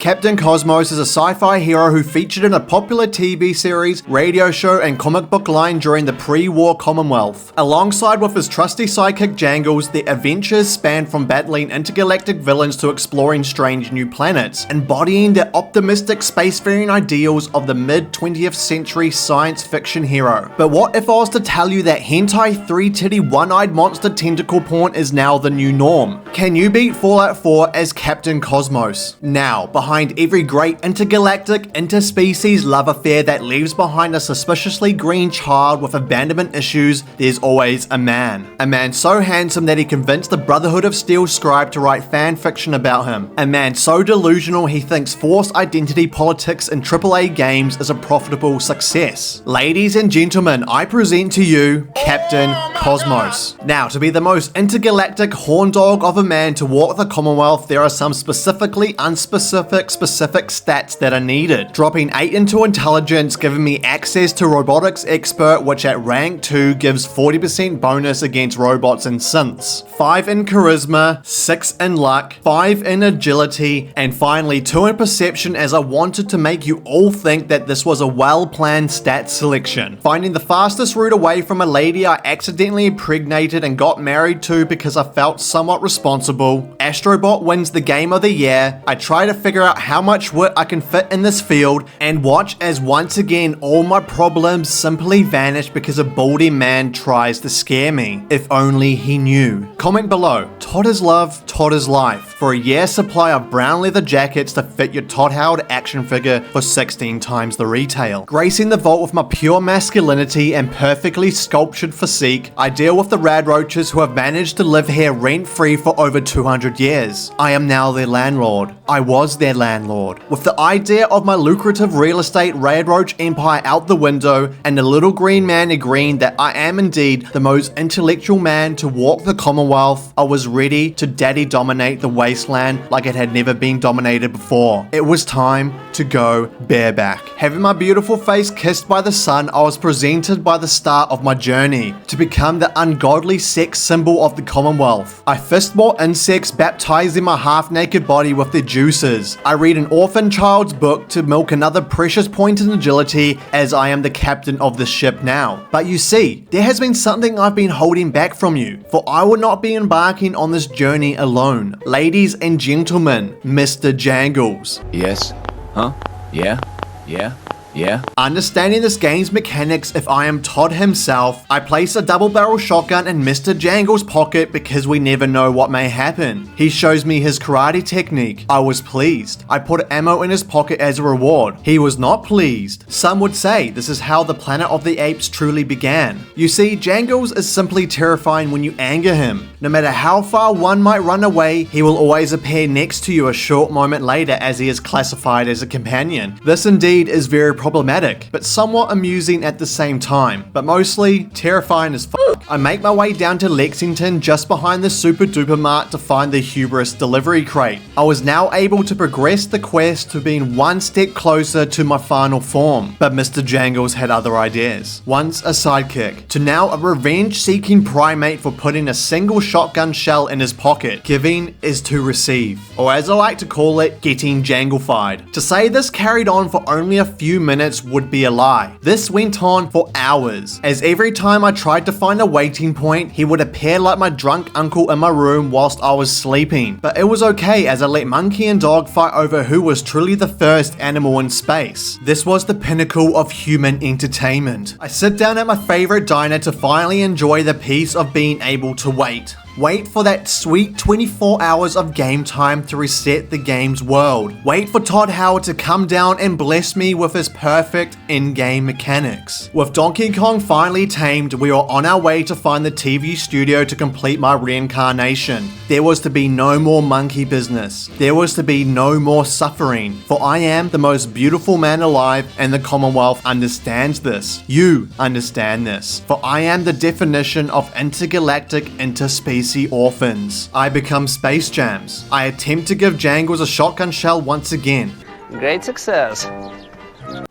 Captain Cosmos is a sci-fi hero who featured in a popular TV series, radio show, and comic book line during the pre-war Commonwealth. Alongside with his trusty sidekick Jangles, their adventures span from battling intergalactic villains to exploring strange new planets, embodying the optimistic spacefaring ideals of the mid-20th century science fiction hero. But what if I was to tell you that hentai three-titty one-eyed monster tentacle porn is now the new norm? Can you beat Fallout 4 as Captain Cosmos? Now, behind every great intergalactic, interspecies love affair that leaves behind a suspiciously green child with abandonment issues, there's always a man. A man so handsome that he convinced the Brotherhood of Steel scribe to write fan fiction about him. A man so delusional he thinks forced identity politics in AAA games is a profitable success. Ladies and gentlemen, I present to you Captain Cosmos. Now, to be the most intergalactic horn dog of a man to walk the Commonwealth, there are some specifically unspecific stats that are needed. Dropping 8 into intelligence, giving me access to robotics expert, which at rank 2 gives 40% bonus against robots and synths. 5 in charisma, 6 in luck, 5 in agility, and finally 2 in perception, as I wanted to make you all think that this was a well-planned stat selection. Finding the fastest route away from a lady I accidentally impregnated and got married to because I felt somewhat responsible. Astrobot wins the game of the year. I try to figure out how much wit I can fit in this field, and watch as once again all my problems simply vanish because a baldy man tries to scare me. If only he knew. Comment below, Todd is love, Todd is life, for a year's supply of brown leather jackets to fit your Todd Howard action figure for 16 times the retail. Gracing the vault with my pure masculinity and perfectly sculptured physique, I deal with the rad roaches who have managed to live here rent-free for over 200 years. I am now their landlord. I was their landlord. With the idea of my lucrative real estate rad roach empire out the window, and the little green man agreeing that I am indeed the most intellectual man to walk the Commonwealth, I was ready to daddy dominate the wasteland like it had never been dominated before. It was time to go bareback. Having my beautiful face kissed by the sun, I was presented by the start of my journey to become the ungodly sex symbol of the Commonwealth. I fist more insects, baptizing my half-naked body with their juices. I read an orphan child's book to milk another precious point in agility, as I am the captain of the ship now. But you see, there has been something I've been holding back from you, for I would not be embarking on this journey alone. Ladies and gentlemen, Mr. Jangles. Yes? Huh? Yeah? Yeah? Yeah? Understanding this game's mechanics, if I am Todd himself, I place a double-barrel shotgun in Mr. Jangles' pocket because we never know what may happen. He shows me his karate technique. I was pleased. I put ammo in his pocket as a reward. He was not pleased. Some would say this is how the Planet of the Apes truly began. You see, Jangles is simply terrifying when you anger him. No matter how far one might run away, he will always appear next to you a short moment later as he is classified as a companion. This indeed is very problematic, but somewhat amusing at the same time, but mostly terrifying as fuck. I make my way down to Lexington just behind the Super Duper Mart to find the Hubris delivery crate. I was now able to progress the quest to being one step closer to my final form, but Mr. Jangles had other ideas. Once a sidekick, to now a revenge-seeking primate for putting a single shotgun shell in his pocket. Giving is to receive, or as I like to call it, getting janglified. To say this carried on for only a few minutes would be a lie. This went on for hours, as every time I tried to find a waiting point, he would appear like my drunk uncle in my room whilst I was sleeping. But it was okay, as I let monkey and dog fight over who was truly the first animal in space. This was the pinnacle of human entertainment. I sit down at my favorite diner to finally enjoy the peace of being able to wait. Wait for that sweet 24 hours of game time to reset the game's world. Wait for Todd Howard to come down and bless me with his perfect in-game mechanics. With Donkey Kong finally tamed, we were on our way to find the TV studio to complete my reincarnation. There was to be no more monkey business. There was to be no more suffering. For I am the most beautiful man alive, and the Commonwealth understands this. You understand this. For I am the definition of intergalactic interspecies orphans. I become Space Jams. I attempt to give Jangles a shotgun shell once again. Great success.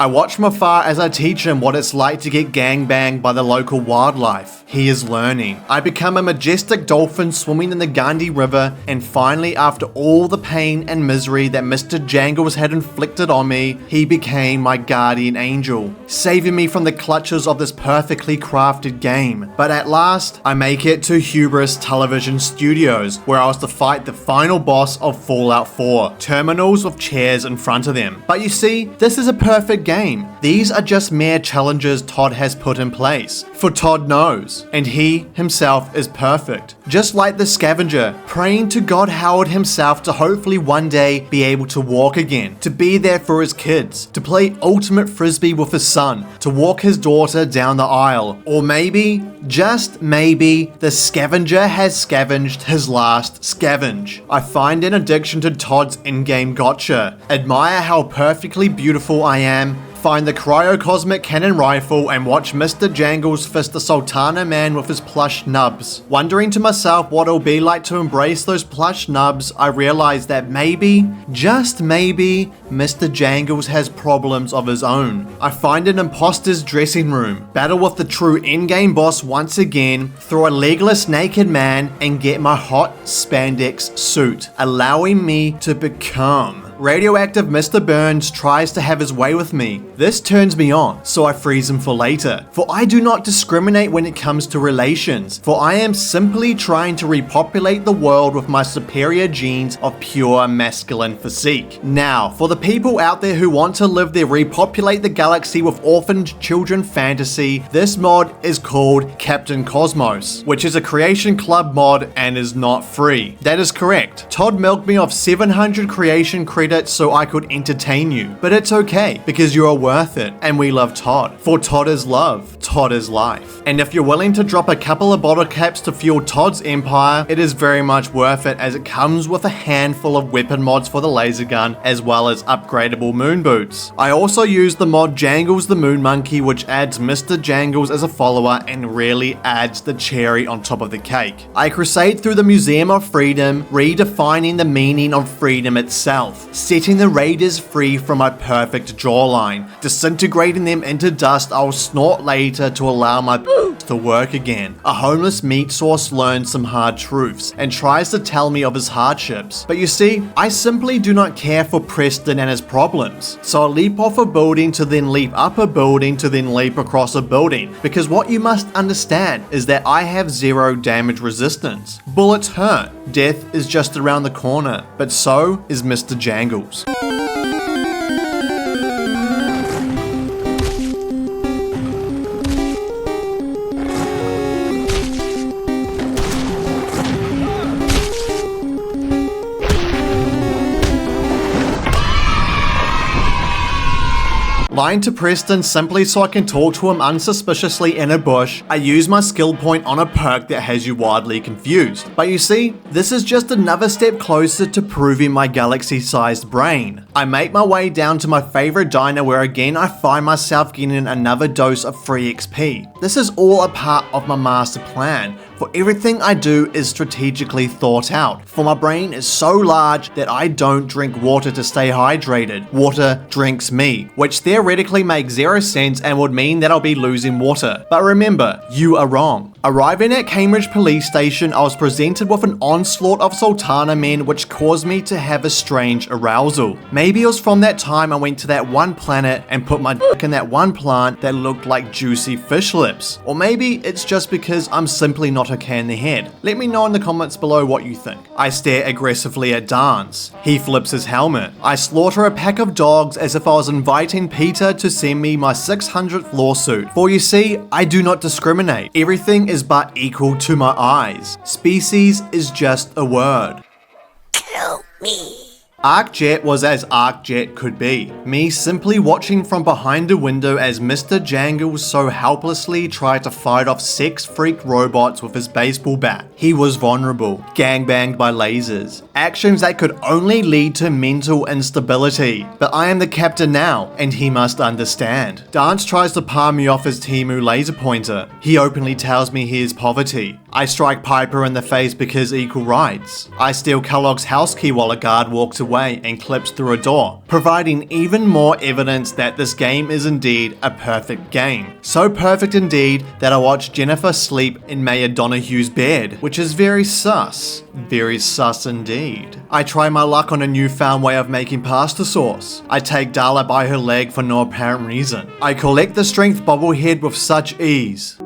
I watch from afar as I teach him what it's like to get gangbanged by the local wildlife. He is learning. I become a majestic dolphin swimming in the Gandhi River, and finally, after all the pain and misery that Mr. Jangles had inflicted on me, he became my guardian angel, saving me from the clutches of this perfectly crafted game. But at last, I make it to Hubris Television Studios, where I was to fight the final boss of Fallout 4, terminals with chairs in front of them. But you see, this is a perfect game. These are just mere challenges Todd has put in place. For Todd knows, and he himself is perfect. Just like the scavenger, praying to God Howard himself to hopefully one day be able to walk again, to be there for his kids, to play ultimate frisbee with his son, to walk his daughter down the aisle, or maybe, just maybe, the scavenger has scavenged his last scavenge. I find an addiction to Todd's in-game gotcha, admire how perfectly beautiful I am, find the cryocosmic cannon rifle, and watch Mr. Jangles fist the Sultana man with his plush nubs. Wondering to myself what it'll be like to embrace those plush nubs, I realize that maybe, just maybe, Mr. Jangles has problems of his own. I find an imposter's dressing room, battle with the true in-game boss once again, throw a legless naked man, and get my hot spandex suit, allowing me to become radioactive Mr. Burns tries to have his way with me. This turns me on, so I freeze him for later. For I do not discriminate when it comes to relations, for I am simply trying to repopulate the world with my superior genes of pure masculine physique. Now, for the people out there who want to live their repopulate the galaxy with orphaned children fantasy, this mod is called Captain Cosmos, which is a Creation Club mod and is not free. That is correct. Todd milked me of 700 creation credits so I could entertain you. But it's okay, because you are worth it, and we love Todd. For Todd is love, Todd is life. And if you're willing to drop a couple of bottle caps to fuel Todd's empire, it is very much worth it, as it comes with a handful of weapon mods for the laser gun, as well as upgradable moon boots. I also use the mod Jangles the Moon Monkey, which adds Mr. Jangles as a follower and really adds the cherry on top of the cake. I crusade through the Museum of Freedom, redefining the meaning of freedom itself, setting the raiders free from my perfect jawline, disintegrating them into dust I'll snort later to allow my to work again. A homeless meat source learns some hard truths and tries to tell me of his hardships. But you see, I simply do not care for Preston and his problems. So I leap off a building to then leap up a building to then leap across a building, because what you must understand is that I have 0 damage resistance. Bullets hurt, death is just around the corner, but so is Mr. Jangles. Lying to Preston simply so I can talk to him unsuspiciously in a bush, I use my skill point on a perk that has you wildly confused. But you see, this is just another step closer to proving my galaxy-sized brain. I make my way down to my favorite diner, where again I find myself getting another dose of free XP. This is all a part of my master plan, for everything I do is strategically thought out, for my brain is so large that I don't drink water to stay hydrated. Water drinks me, which theoretically makes 0 sense and would mean that I'll be losing water. But remember, you are wrong. Arriving at Cambridge Police Station, I was presented with an onslaught of Sultana men, which caused me to have a strange arousal. Maybe it was from that time I went to that one planet and put my dick in that one plant that looked like juicy fish lips. Or maybe it's just because I'm simply not okay in the head. Let me know in the comments below what you think. I stare aggressively at Dance. He flips his helmet. I slaughter a pack of dogs as if I was inviting Peter to send me my 600th lawsuit. For you see, I do not discriminate. Everything is but equal to my eyes. Species is just a word. Kill me. ArcJet was as ArcJet could be. Me simply watching from behind a window as Mr. Jangles so helplessly tried to fight off sex-freaked robots with his baseball bat. He was vulnerable, gangbanged by lasers. Actions that could only lead to mental instability. But I am the captain now, and he must understand. Dance tries to palm me off his Temu laser pointer. He openly tells me he is poverty. I strike Piper in the face because equal rights. I steal Kellogg's house key while a guard walks away. away and clips through a door, providing even more evidence that this game is indeed a perfect game. So perfect indeed that I watched Jennifer sleep in Mayor Donahue's bed, which is very sus. Very sus indeed. I try my luck on a newfound way of making pasta sauce. I take Darla by her leg for no apparent reason. I collect the strength bobblehead with such ease.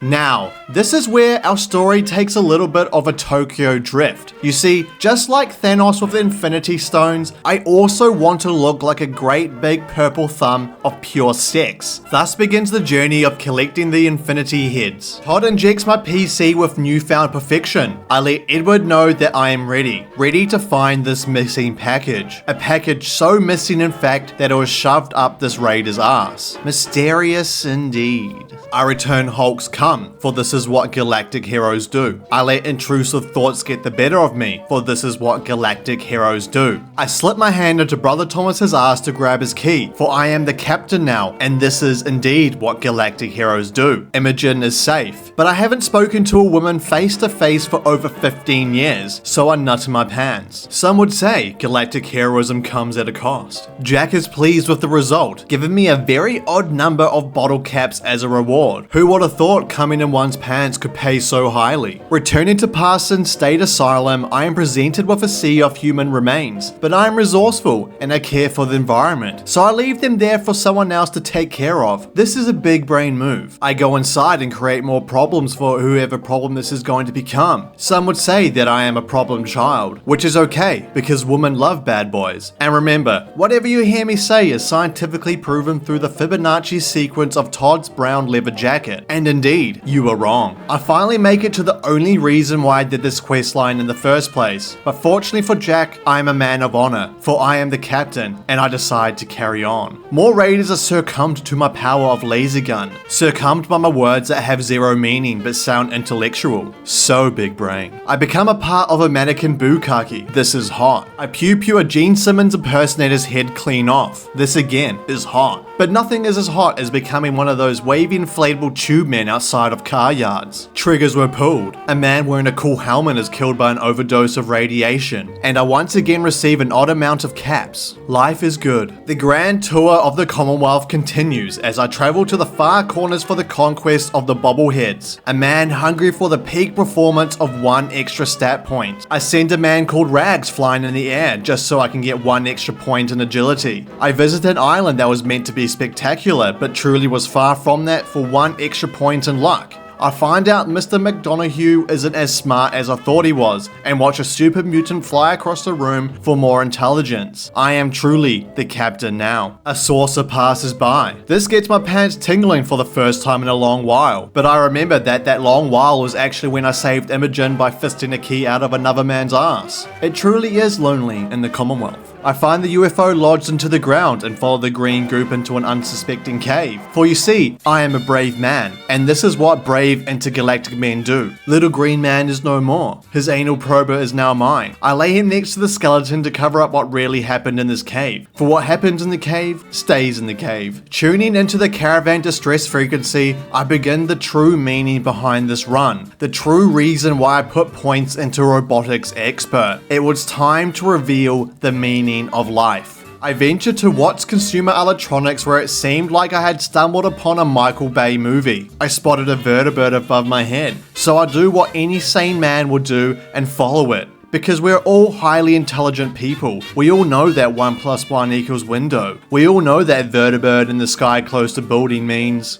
Now, this is where our story takes a little bit of a Tokyo drift. You see, just like Thanos with the Infinity Stones, I also want to look like a great big purple thumb of pure sex. Thus begins the journey of collecting the Infinity Heads. Todd injects my PC with newfound perfection. I let Edward know that I am ready to find this missing package. A package so missing in fact that it was shoved up this raider's ass. Mysterious indeed. I return Hulk's come, for this is what galactic heroes do. I let intrusive thoughts get the better of me, for this is what galactic heroes do. I slip my hand into Brother Thomas's ass to grab his key, for I am the captain now, and this is indeed what galactic heroes do. Imogen is safe, but I haven't spoken to a woman face to face for over 15 years, so I nut in my pants. Some would say galactic heroism comes at a cost. Jack is pleased with the result, giving me a very odd number of bottle caps as a reward. Who would have thought coming in one's pants could pay so highly? Returning to Parson State Asylum, I am presented with a sea of human remains, but I am resourceful and I care for the environment, so I leave them there for someone else to take care of. This is a big brain move. I go inside and create more problems for whoever problem this is going to become. Some would say that I am a problem child, which is okay because women love bad boys. And remember, whatever you hear me say is scientifically proven through the Fibonacci sequence of Todd's brown leather jacket. And indeed, you were wrong. I finally make it to the only reason why I did this quest line in the first place. But fortunately for Jack, I am a man of honor, for I am the captain, and I decide to carry on. More raiders are succumbed to my power of laser gun. Succumbed by my words that have zero meaning but sound intellectual. So big brain. I become a part of a mannequin bukkake. This is hot. I pew a Gene Simmons impersonator's head clean off. This again is hot. But nothing is as hot as becoming one of those wavy inflatable tube men outside of car yards. Triggers were pulled. A man wearing a cool helmet is killed by an overdose of radiation. And I once again receive an odd amount of caps. Life is good. The grand tour of the Commonwealth continues as I travel to the far corners for the conquest of the bobbleheads. A man hungry for the peak performance of one extra stat point. I send a man called Rags flying in the air just so I can get one extra point in agility. I visit an island that was meant to be spectacular but truly was far from that for one extra point in luck. I find out Mr. McDonough isn't as smart as I thought he was, and watch a super mutant fly across the room for more intelligence. I am truly the captain now. A saucer passes by. This gets my pants tingling for the first time in a long while, but I remember that long while was actually when I saved Imogen by fisting a key out of another man's ass. It truly is lonely in the Commonwealth. I find the UFO lodged into the ground and follow the green goop into an unsuspecting cave. For you see, I am a brave man, and this is what brave intergalactic men do. Little green man is no more. His anal prober is now mine. I lay him next to the skeleton to cover up what really happened in this cave. For what happens in the cave, stays in the cave. Tuning into the caravan distress frequency, I begin the true meaning behind this run. The true reason why I put points into robotics expert. It was time to reveal the meaning of life. I ventured to Watts Consumer Electronics where it seemed like I had stumbled upon a Michael Bay movie. I spotted a vertebrate above my head, so I do what any sane man would do and follow it. Because we're all highly intelligent people. We all know that 1 + 1 = window. We all know that vertebrate in the sky close to building means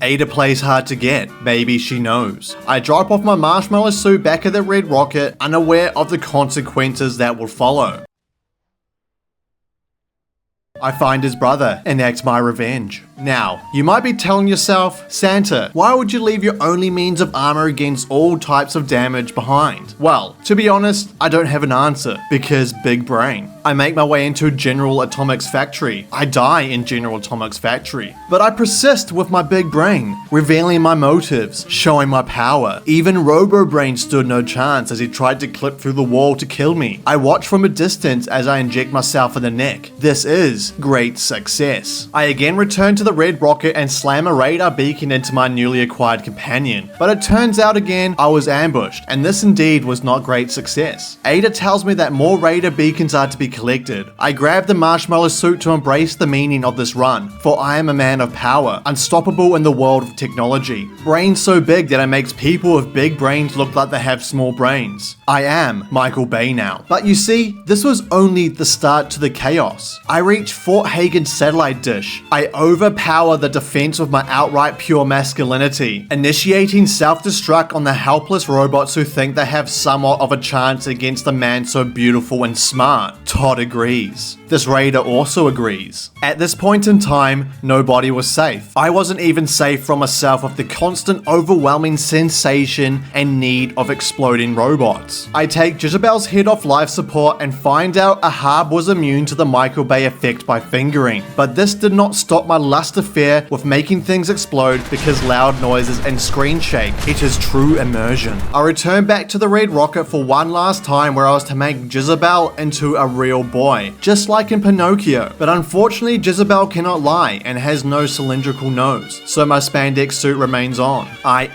Ada plays hard to get, maybe she knows. I drop off my marshmallow suit back at the Red Rocket, unaware of the consequences that will follow. I find his brother, and act my revenge. Now, you might be telling yourself, Santa, why would you leave your only means of armor against all types of damage behind? Well, to be honest, I don't have an answer, because big brain. I make my way into General Atomic's factory. I die in General Atomic's factory. But I persist with my big brain, revealing my motives, showing my power. Even Robo-Brain stood no chance as he tried to clip through the wall to kill me. I watch from a distance as I inject myself in the neck. This is great success. I again return to the red rocket and slam a radar beacon into my newly acquired companion. But it turns out again, I was ambushed, and this indeed was not great success. Ada tells me that more radar beacons are to be collected. I grab the marshmallow suit to embrace the meaning of this run, for I am a man of power, unstoppable in the world of technology. Brains so big that it makes people with big brains look like they have small brains. I am Michael Bay now. But you see, this was only the start to the chaos. I reach Fort Hagen's satellite dish. I overpower the defense with my outright pure masculinity, initiating self-destruct on the helpless robots who think they have somewhat of a chance against a man so beautiful and smart. Todd agrees. This raider also agrees. At this point in time, nobody was safe. I wasn't even safe from myself with the constant overwhelming sensation and need of exploding robots. I take Jezebel's head off life support and find out Ahab was immune to the Michael Bay effect by fingering. But this did not stop my lust affair with making things explode because loud noises and screen shake. It is true immersion. I return back to the red rocket for one last time where I was to make Jezebel into a real boy, just like in Pinocchio. But unfortunately, Jezebel cannot lie and has no cylindrical nose, so my spandex suit remains on. I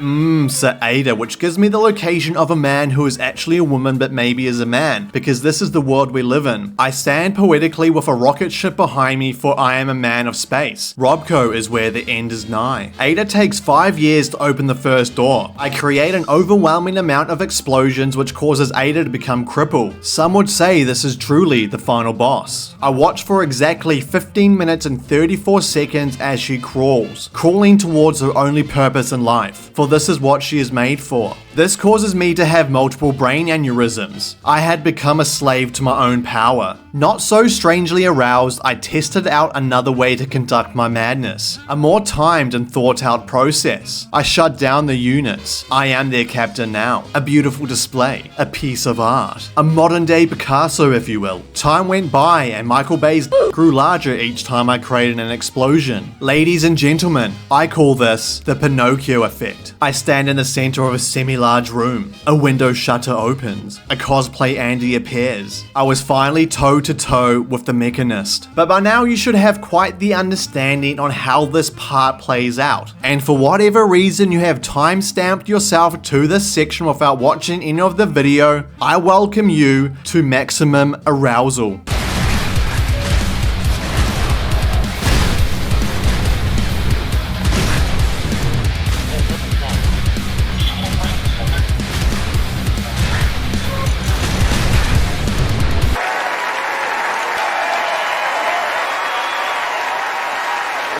Sir Ada, which gives me the location of a man who is actually a woman but maybe is a man, because this is the world we live in. I stand poetically with a rocket ship behind me, for I am a man of space. Robco is where the end is nigh. Ada takes 5 years to open the first door. I create an overwhelming amount of explosions which causes Ada to become crippled. Some would say this is truly the final boss. I watch for exactly 15 minutes and 34 seconds as she crawling towards her only purpose in life, for this is what she is made for. This causes me to have multiple brain aneurysms. I had become a slave to my own power. Not so strangely aroused, I tested out another way to conduct my madness. A more timed and thought out process. I shut down the units. I am their captain now. A beautiful display. A piece of art. A modern day Picasso, if you will. Time went by and Michael Bay's grew larger each time I created an explosion. Ladies and gentlemen, I call this the Pinocchio effect. I stand in the center of a semi-large room. A window shutter opens. A cosplay Andy appears. I was finally toe to toe with the Mechanist. But by now you should have quite the understanding on how this part plays out. And for whatever reason you have time-stamped yourself to this section without watching any of the video, I welcome you to maximum arousal.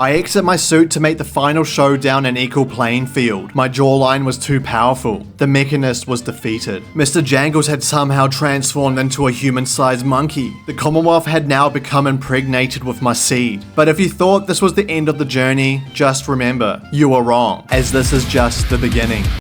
I exit my suit to make the final showdown an equal playing field. My jawline was too powerful. The Mechanist was defeated. Mr. Jangles had somehow transformed into a human-sized monkey. The Commonwealth had now become impregnated with my seed. But if you thought this was the end of the journey, just remember, you are wrong, as this is just the beginning.